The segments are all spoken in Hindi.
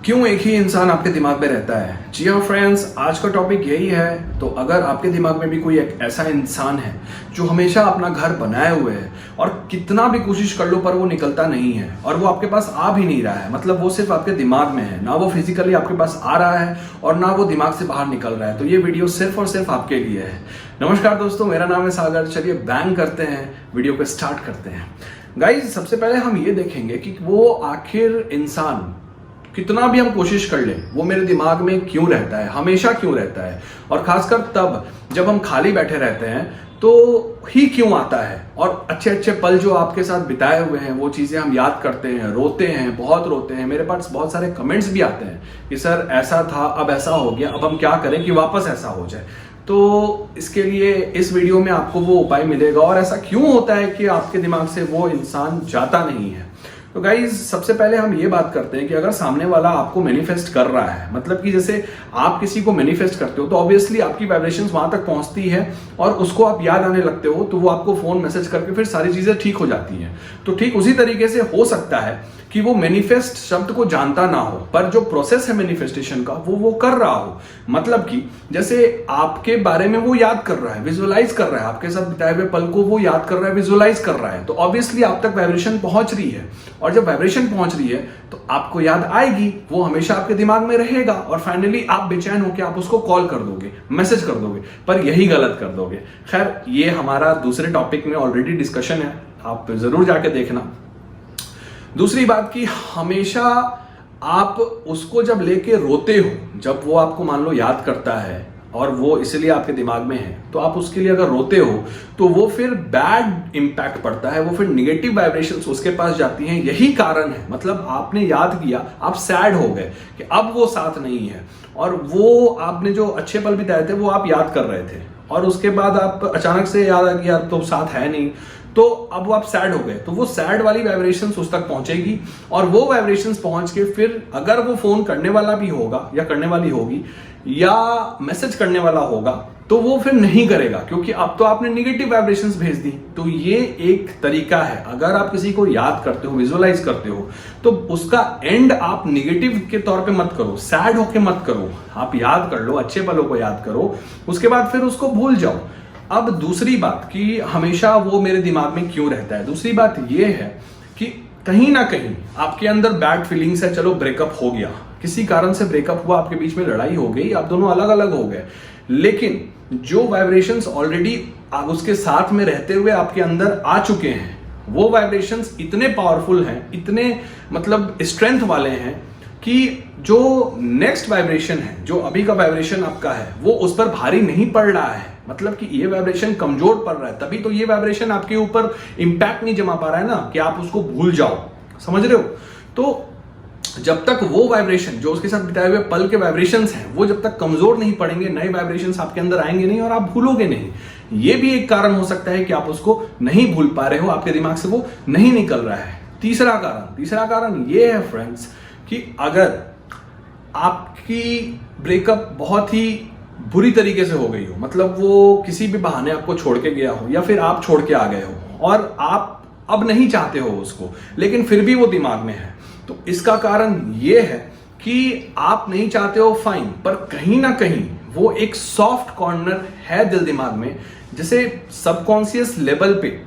क्यों एक ही इंसान आपके दिमाग में रहता है? जी हाँ फ्रेंड्स, आज का टॉपिक यही है। तो अगर आपके दिमाग में भी कोई एक ऐसा इंसान है जो हमेशा अपना घर बनाए हुए है और कितना भी कोशिश कर लो पर वो निकलता नहीं है और वो आपके पास आ भी नहीं रहा है, मतलब वो सिर्फ आपके दिमाग में है, ना वो फिजिकली आपके पास आ रहा है और ना वो दिमाग से बाहर निकल रहा है, तो ये वीडियो सिर्फ और सिर्फ आपके लिए है। नमस्कार दोस्तों, मेरा नाम है सागर। चलिए बैंग करते हैं, वीडियो को स्टार्ट करते हैं। गाइज, सबसे पहले हम ये देखेंगे कि वो आखिर इंसान कितना भी हम कोशिश कर लें वो मेरे दिमाग में क्यों रहता है, हमेशा क्यों रहता है, और खासकर तब जब हम खाली बैठे रहते हैं तो ही क्यों आता है। और अच्छे अच्छे पल जो आपके साथ बिताए हुए हैं वो चीजें हम याद करते हैं, रोते हैं, बहुत रोते हैं। मेरे पास बहुत सारे कमेंट्स भी आते हैं कि सर ऐसा था, अब ऐसा हो गया, अब हम क्या करें कि वापस ऐसा हो जाए। तो इसके लिए इस वीडियो में आपको वो उपाय मिलेगा और ऐसा क्यों होता है कि आपके दिमाग से वो इंसान जाता नहीं है। तो गाइज, सबसे पहले हम ये बात करते हैं कि अगर सामने वाला आपको मैनिफेस्ट कर रहा है, मतलब कि जैसे आप किसी को मैनिफेस्ट करते हो तो ऑब्वियसली आपकी वाइब्रेशंस वहां तक पहुंचती है और उसको आप याद आने लगते हो, तो वो आपको फोन मैसेज करके फिर सारी चीजें ठीक हो जाती हैं। तो ठीक उसी तरीके से हो सकता है कि वो मैनिफेस्ट शब्द को जानता ना हो पर जो प्रोसेस है मैनिफेस्टेशन का वो कर रहा हो। मतलब कि जैसे आपके बारे में वो याद कर रहा है, विजुअलाइज कर रहा है, आपके साथ बिताए हुए पल को वो याद कर रहा है, विजुअलाइज कर रहा है, तो ऑब्वियसली आप तक वाइब्रेशन पहुंच रही है। और जब वाइब्रेशन पहुंच रही है तो आपको याद आएगी, वो हमेशा आपके दिमाग में रहेगा और फाइनली आप बेचैन होकर आप उसको कॉल कर दोगे, मैसेज कर दोगे, पर यही गलत कर दोगे। खैर, ये हमारा दूसरे टॉपिक में ऑलरेडी डिस्कशन है, आप जरूर जाके देखना। दूसरी बात कि हमेशा आप उसको जब लेके रोते हो, जब वो आपको मान लो याद करता है और वो इसलिए आपके दिमाग में है, तो आप उसके लिए अगर रोते हो तो वो फिर बैड इंपैक्ट पड़ता है, वो फिर निगेटिव वाइब्रेशंस उसके पास जाती हैं। यही कारण है, मतलब आपने याद किया, आप सैड हो गए कि अब वो साथ नहीं है और वो आपने जो अच्छे पल बिताए थे वो आप याद कर रहे थे और उसके बाद आप अचानक से याद आ गया यार तो साथ है नहीं, तो अब वो आप सैड हो गए, तो वो सैड वाली वाइब्रेशंस उस तक पहुंचेगी और वो वाइब्रेशंस पहुंच के फिर अगर वो फोन करने वाला भी होगा या करने वाली होगी या मैसेज करने वाला होगा तो वो फिर नहीं करेगा, क्योंकि अब तो आपने निगेटिव वाइब्रेशंस भेज दी। तो ये एक तरीका है, अगर आप किसी को याद करते हो, विजुअलाइज करते हो, तो उसका एंड आप निगेटिव के तौर पे मत करो, सैड होके मत करो, आप याद कर लो, अच्छे पलों को याद करो, उसके बाद फिर उसको भूल जाओ। अब दूसरी बात कि हमेशा वो मेरे दिमाग में क्यों रहता है, दूसरी बात ये है कि कहीं ना कहीं आपके अंदर बैड फीलिंग्स है। चलो ब्रेकअप हो गया, किसी कारण से ब्रेकअप हुआ, आपके बीच में लड़ाई हो गई, आप दोनों अलग अलग हो गए, लेकिन जो वाइब्रेशंस ऑलरेडी उसके साथ में रहते हुए आपके अंदर आ चुके हैं, वो वाइब्रेशंस इतने पावरफुल हैं, इतने मतलब स्ट्रेंथ वाले हैं कि जो नेक्स्ट वाइब्रेशन है, जो अभी का वाइब्रेशन आपका है, वो उस पर भारी नहीं पड़ रहा है। मतलब कि ये वाइब्रेशन कमजोर पड़ रहा है, तभी तो ये वाइब्रेशन आपके ऊपर इंपैक्ट नहीं जमा पा रहा है ना, कि आप उसको भूल जाओ। समझ रहे हो? तो जब तक वो वाइब्रेशन जो उसके साथ बिताए हुए पल के वाइब्रेशंस हैं वो जब तक कमजोर नहीं पड़ेंगे, नए वाइब्रेशंस आपके अंदर आएंगे नहीं और आप भूलोगे नहीं। ये भी एक कारण हो सकता है कि आप उसको नहीं भूल पा रहे हो, आपके दिमाग से वो नहीं निकल रहा है। तीसरा कारण ये है फ्रेंड्स कि अगर आपकी ब्रेकअप बहुत ही बुरी तरीके से हो गई हो, मतलब वो किसी भी बहाने आपको छोड़ के गया हो या फिर आप छोड़ के आ गए हो और आप अब नहीं चाहते हो उसको, लेकिन फिर भी वो दिमाग में है, तो इसका कारण ये है कि आप नहीं चाहते हो, फाइन, पर कहीं ना कहीं वो एक सॉफ्ट कॉर्नर है दिल दिमाग में, जैसे सबकॉन्शियस लेवल पे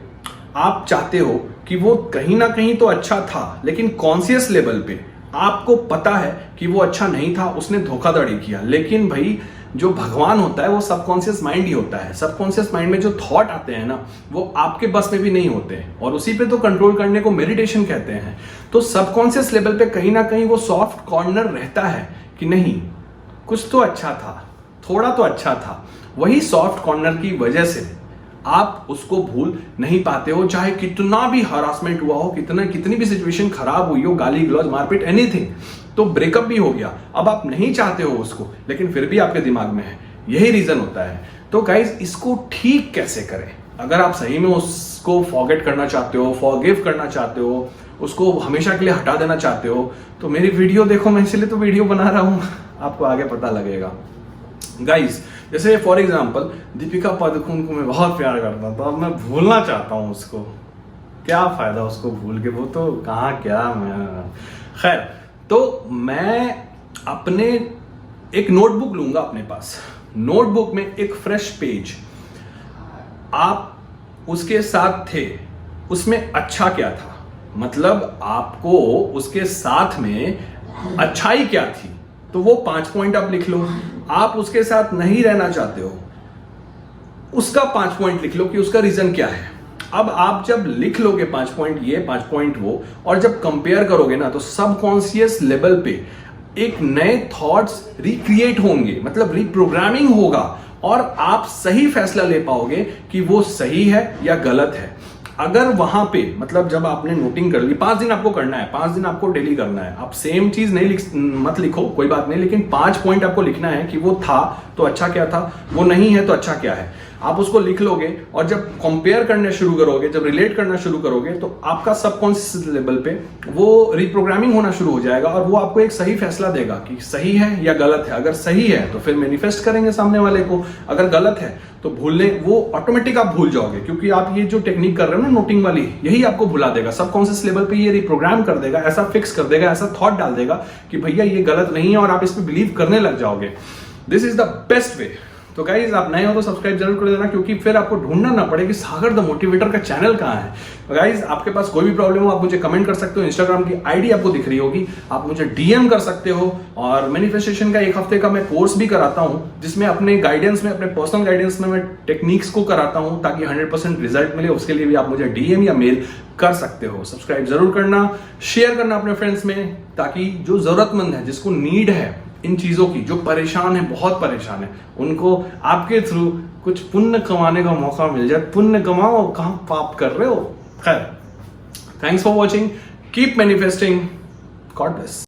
आप चाहते हो कि वो कहीं ना कहीं तो अच्छा था, लेकिन कॉन्शियस लेवल पे आपको पता है कि वो अच्छा नहीं था, उसने धोखाधड़ी किया। लेकिन भाई, जो भगवान होता है वो सबकॉन्शियस माइंड ही होता है। सबकॉन्शियस माइंड में जो थॉट आते हैं ना, वो आपके बस में भी नहीं होते हैं और उसी पे तो कंट्रोल करने को मेडिटेशन कहते हैं। तो सबकॉन्शियस लेवल पे कहीं ना कहीं वो सॉफ्ट कॉर्नर रहता है कि नहीं, कुछ तो अच्छा था, थोड़ा तो अच्छा था। वही सॉफ्ट कॉर्नर की वजह से आप उसको भूल नहीं पाते हो, चाहे कितना भी हरासमेंट हुआ हो, कितनी भी सिचुएशन खराब हुई हो, गाली गलौज, मारपीट, एनीथिंग, तो ब्रेकअप भी हो गया, अब आप नहीं चाहते हो उसको, लेकिन फिर भी आपके दिमाग में है। यही रीजन होता है। तो गाइज, इसको ठीक कैसे करें? अगर आप सही में उसको फॉरगेट करना चाहते हो, फॉरगिव करना चाहते हो, उसको हमेशा के लिए हटा देना चाहते हो, तो मेरी वीडियो देखो, मैं इसलिए तो वीडियो बना रहा हूं, आपको आगे पता लगेगा। गाइज, जैसे फॉर एग्जाम्पल दीपिका पादुकोण को मैं बहुत प्यार करता था, अब मैं भूलना चाहता हूं उसको, क्या फायदा उसको भूल के, वो तो कहाँ क्या। मैं खैर, तो मैं अपने एक नोटबुक लूंगा अपने पास, नोटबुक में एक फ्रेश पेज, आप उसके साथ थे, उसमें अच्छा क्या था, मतलब आपको उसके साथ में अच्छाई क्या थी, तो वो 5 पॉइंट आप लिख लो। आप उसके साथ नहीं रहना चाहते हो, उसका 5 पॉइंट लिख लो कि उसका रीजन क्या है। अब आप जब लिख लोगे 5 पॉइंट ये 5 पॉइंट वो, और जब कंपेयर करोगे ना, तो सबकॉन्शियस लेवल पे एक नए थॉट्स रिक्रिएट होंगे, मतलब रिप्रोग्रामिंग होगा, और आप सही फैसला ले पाओगे कि वो सही है या गलत है। अगर वहां पे मतलब जब आपने नोटिंग कर ली, 5 दिन आपको करना है, 5 दिन आपको डेली करना है, आप सेम चीज नहीं मत लिखो, कोई बात नहीं, लेकिन 5 पॉइंट आपको लिखना है कि वो था तो अच्छा क्या था, वो नहीं है तो अच्छा क्या है। आप उसको लिख लोगे, और जब कंपेयर करना शुरू करोगे, जब रिलेट करना शुरू करोगे, तो आपका सबकॉन्शियस लेवल पे वो रिप्रोग्रामिंग होना शुरू हो जाएगा, और वो आपको एक सही फैसला देगा कि सही है या गलत है। अगर सही है तो फिर मैनिफेस्ट करेंगे सामने वाले को, अगर गलत है तो भूलने, वो ऑटोमेटिक आप भूल जाओगे, क्योंकि आप ये जो टेक्निक कर रहे हो ना नोटिंग वाली, यही आपको भुला देगा। सबकॉन्शियस लेवल पे ये रिप्रोग्राम कर देगा, ऐसा फिक्स कर देगा, ऐसा थॉट डाल देगा कि भैया ये गलत नहीं है, और आप इस पे बिलीव करने लग जाओगे। This is the best way. तो गाइज, आप नए हो तो सब्सक्राइब जरूर कर देना, क्योंकि फिर आपको ढूंढना ना पड़े कि सागर द मोटिवेटर का चैनल कहाँ है। तो गाइज, आपके पास कोई भी प्रॉब्लम हो आप मुझे कमेंट कर सकते हो, इंस्टाग्राम की आईडी आपको दिख रही होगी, आप मुझे डीएम कर सकते हो। और मैनिफेस्टेशन का 1 हफ्ते का मैं कोर्स भी कराता हूं, जिसमें अपने गाइडेंस में, अपने पर्सनल गाइडेंस में मैं टेक्निक्स को कराता हूं, ताकि 100% रिजल्ट मिले। उसके लिए भी आप मुझे डीएम या मेल कर सकते हो। सब्सक्राइब जरूर करना, शेयर करना अपने फ्रेंड्स में, ताकि जो जरूरतमंद है, जिसको नीड है इन चीजों की, जो परेशान है, बहुत परेशान है, उनको आपके थ्रू कुछ पुण्य कमाने का मौका मिल जाए। पुण्य कमाओ, कहां पाप कर रहे हो। खैर, thanks for watching, keep manifesting, God bless.